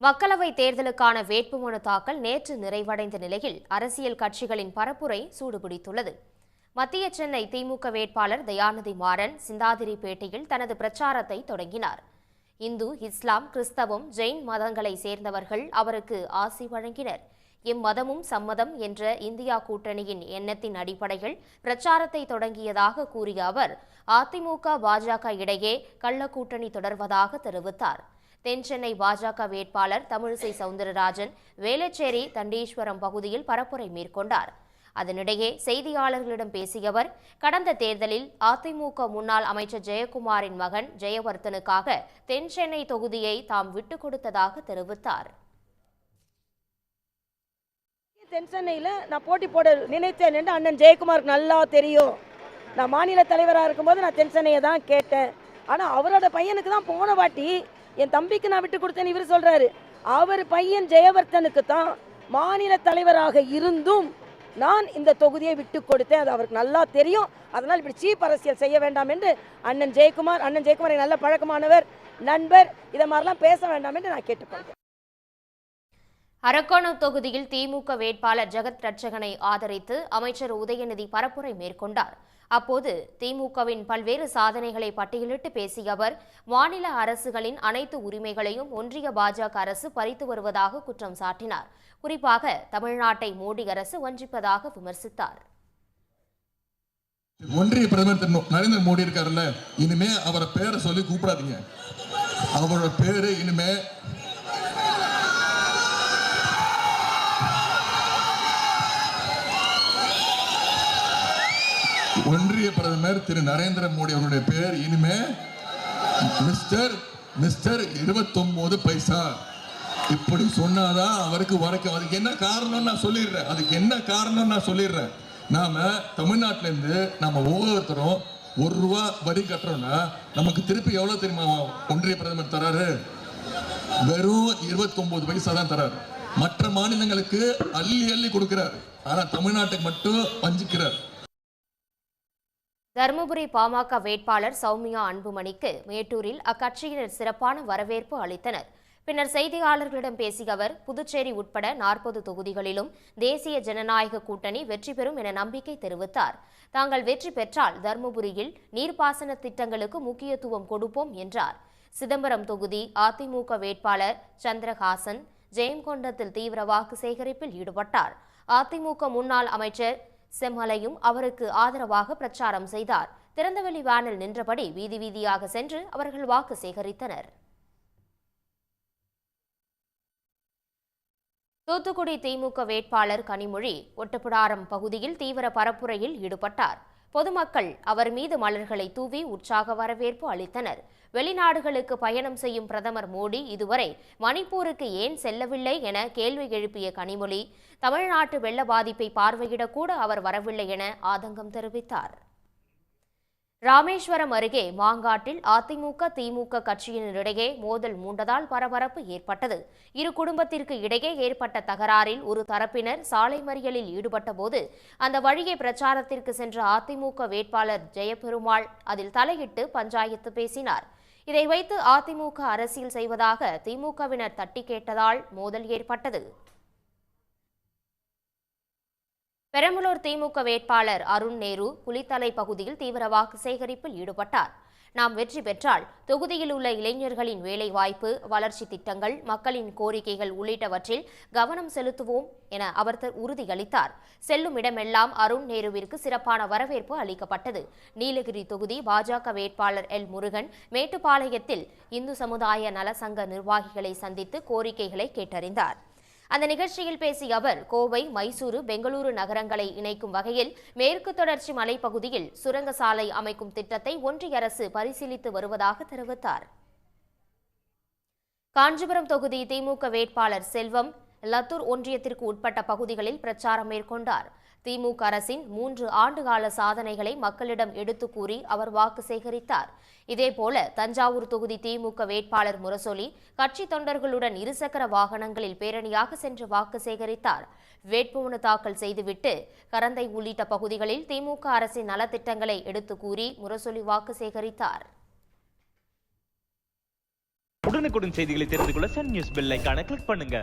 மக்களவை தேர்தலுக்கான வேட்புமனு தாக்கல் நேற்று நிறைவடைந்த நிலையில் அரசியல் கட்சிகளின் பரப்புரை சூடுபிடித்துள்ளது. மத்திய சென்னை திமுக வேட்பாளர் தயாநிதி மாறன் சிந்தாதிரிப்பேட்டையில் தனது பிரச்சாரத்தை தொடங்கினார். இந்து, இஸ்லாம், கிறிஸ்தவம், ஜெயின் மதங்களை சேர்ந்தவர்கள் அவருக்கு ஆசி வழங்கினர். இம்மதமும் சம்மதம் என்ற இந்தியா கூட்டணியின் எண்ணத்தின் அடிப்படையில் பிரச்சாரத்தை தொடங்கியதாக கூறிய அவர், அதிமுக பாஜக இடையே கள்ள கூட்டணி தொடர்வதாக தெரிவித்தார். தென்சென்னை பாஜக வேட்பாளர் தமிழிசை சவுந்தரராஜன் வேளச்சேரி தண்டீஸ்வரம் பகுதியில் பரப்புரை மேற்கொண்டார். அதனிடையே செய்தியாளர்களிடம் பேசிய அவர், கடந்த தேர்தலில் அதிமுக முன்னாள் அமைச்சர் ஜெயக்குமாரின் மகன் ஜெயவர்தனுக்காக தென்சென்னை தொகுதியை தாம் விட்டுக் கொடுத்ததாக தெரிவித்தார். தென்சென்னையில் நான் போட்டி போட நினைத்தேன் என்று அண்ணன் ஜெயக்குமாருக்கு நல்லா தெரியும். நான் மாநில தலைவராக இருக்கும்போது நான் தென்சென்னையை தான் கேட்டேன். ஆனால் அவரோட பையனுக்கு தான் போன வாட்டி என் தம்பிக்கு நான் விட்டு கொடுத்தேன்னு இவர் சொல்கிறாரு. அவர் பையன் ஜெயவர்தனுக்கு தான் மாநில தலைவராக இருந்தும் நான் இந்த தொகுதியை விட்டு கொடுத்தேன். அது அவருக்கு நல்லா தெரியும். அதனால் இப்படி சீப் அரசியல் செய்ய வேண்டாம் என்று அண்ணன் ஜெயக்குமார் நல்ல பழக்கமானவர், நண்பர், இதை மாதிரிலாம் பேச வேண்டாம் என்று நான் கேட்டுக்கொள்கிறேன். அரக்கோணம் தொகுதியில் திமுக வேட்பாளர் ஜெகத் ரட்சகனை ஆதரித்து அமைச்சர் உதயநிதி பரப்புரை மேற்கொண்டார். அப்போது திமுகவின் பல்வேறு சாதனைகளை பட்டியலிட்டு பேசிய அவர், மாநில அரசுகளின் அனைத்து உரிமைகளையும் ஒன்றிய பாஜக அரசு பறித்து வருவதாக குற்றம் சாட்டினார். குறிப்பாக தமிழ்நாட்டை மோடி அரசு வஞ்சிப்பதாக விமர்சித்தார். ஒன்றிய பிரதமர் திரு நரேந்திர மோடி இருக்காருல்ல, இனிமே அவரை பேரை சொல்லி கூப்பிடாதீங்க. அவரோட பேரு இனிமே ஒன்றிய பிரதமர் திரு நரேந்திர மோடி அவருடைய பேர் இனிமே மிஸ்டர் 29 பைசா. இப்படி சொன்னாதான் அவருக்கு வரைக்கும். அதுக்கு என்ன காரணம் நான் சொல்லிடுறேன். நாம தமிழ்நாட்டில இருந்து நம்ம ஒவ்வொருத்தரும் ₹1 வரி கட்டுறோம்னா நமக்கு திருப்பி எவ்வளவு தெரியுமா ஒன்றிய பிரதமர் தராரு? வெறும் 29 பைசா தான் தராரு. மற்ற மாநிலங்களுக்கு அள்ளி கொடுக்கிறார். ஆனா தமிழ்நாட்டுக்கு மட்டும் வஞ்சிக்கிறார். தருமபுரி பாமக வேட்பாளர் சௌமியா அன்புமணிக்கு மேட்டூரில் அக்கட்சியினர் சிறப்பான வரவேற்பு அளித்தனர். பின்னர் செய்தியாளர்களிடம் பேசிய அவர், புதுச்சேரி உட்பட 40 தொகுதிகளிலும் தேசிய ஜனநாயக கூட்டணி வெற்றி பெறும் என நம்பிக்கை தெரிவித்தார். தாங்கள் வெற்றி பெற்றால் தருமபுரியில் நீர்ப்பாசன திட்டங்களுக்கு முக்கியத்துவம் கொடுப்போம் என்றார். சிதம்பரம் தொகுதி அதிமுக வேட்பாளர் சந்திரஹாசன் ஜெயங்கொண்டத்தில் தீவிர வாக்கு சேகரிப்பில் ஈடுபட்டார். அதிமுக முன்னாள் அமைச்சர் செம்மலையும் அவருக்கு ஆதரவாக பிரச்சாரம் செய்தார். திறந்தவெளி வேனில் நின்றபடி வீதி வீதியாக சென்று அவர்கள் வாக்கு சேகரித்தனர். தூத்துக்குடி திமுக வேட்பாளர் கனிமொழி ஒட்டப்பிடாரம் பகுதியில் தீவிர பரப்புரையில் ஈடுபட்டார். பொதுமக்கள் அவர் மீது மலர்களை தூவி உற்சாக வரவேற்பு அளித்தனர். வெளிநாடுகளுக்கு பயணம் செய்யும் பிரதமர் மோடி இதுவரை மணிப்பூருக்கு ஏன் செல்லவில்லை என கேள்வி எழுப்பிய கனிமொழி, தமிழ்நாட்டு வெள்ள பாதிப்பை பார்வையிடக்கூட அவர் வரவில்லை என ஆதங்கம் தெரிவித்தார். ராமேஸ்வரம் அருகே மாங்காட்டில் அதிமுக திமுக கட்சியினரிடையே மோதல் மூண்டதால் பரபரப்பு ஏற்பட்டது. இரு குடும்பத்திற்கு இடையே ஏற்பட்ட தகராறில் ஒரு தரப்பினர் சாலை மறியலில் ஈடுபட்ட போது அந்த வழியே பிரச்சாரத்திற்கு சென்ற அதிமுக வேட்பாளர் ஜெயபெருமாள் அதில் தலையிட்டு பஞ்சாயத்து பேசினார். இதை வைத்து அதிமுக அரசியல் செய்வதாக திமுகவினர் தட்டி கேட்டதால் மோதல் ஏற்பட்டது. பெரம்பலூர் திமுக வேட்பாளர் அருண் நேரு குளித்தலை பகுதியில் தீவிர வாக்கு சேகரிப்பில் ஈடுபட்டார். நாம் வெற்றி பெற்றால் தொகுதியில் உள்ள இளைஞர்களின் வேலைவாய்ப்பு, வளர்ச்சி திட்டங்கள், மக்களின் கோரிக்கைகள் உள்ளிட்டவற்றில் கவனம் செலுத்துவோம் என அவர் உறுதியளித்தார். செல்லும் இடமெல்லாம் அருண் நேருவிற்கு சிறப்பான வரவேற்பு அளிக்கப்பட்டது. நீலகிரி தொகுதி பாஜக வேட்பாளர் எல் முருகன் மேட்டுப்பாளையத்தில் இந்து சமுதாய நலசங்க நிர்வாகிகளை சந்தித்து கோரிக்கைகளை கேட்டறிந்தார். அந்த நிகழ்ச்சியில் பேசிய அவர், கோவை, மைசூரு, பெங்களூரு நகரங்களை இணைக்கும் வகையில் மேற்கு தொடர்ச்சி மலைப்பகுதியில் சுரங்க சாலை அமைக்கும் திட்டத்தை ஒன்றிய அரசு பரிசீலித்து வருவதாக தெரிவித்தார். காஞ்சிபுரம் தொகுதி திமுக வேட்பாளர் செல்வம் லத்தூர் ஒன்றியத்திற்கு உட்பட்ட பகுதிகளில் பிரச்சாரம் மேற்கொண்டார். திமுக அரசின் 3 ஆண்டுகால சாதனைகளை மக்களிடம் எடுத்து கூறி அவர் வாக்கு சேகரித்தார். இதேபோல தஞ்சாவூர் தொகுதி திமுக வேட்பாளர் முரசொலி கட்சி தொண்டர்களுடன் இருசக்கர வாகனங்களில் பேரணியாக சென்று வாக்கு சேகரித்தார். வேட்புமனு தாக்கல் செய்துவிட்டு கரந்தை உள்ளிட்ட பகுதிகளில் திமுக அரசின் நலத்திட்டங்களை எடுத்து கூறி முரசொலி வாக்கு சேகரித்தார். உடனுக்குடன் செய்திகளை தெரிந்து கொள்ள சன் நியூஸ் பெல் ஐகானை கிளிக் பண்ணுங்க.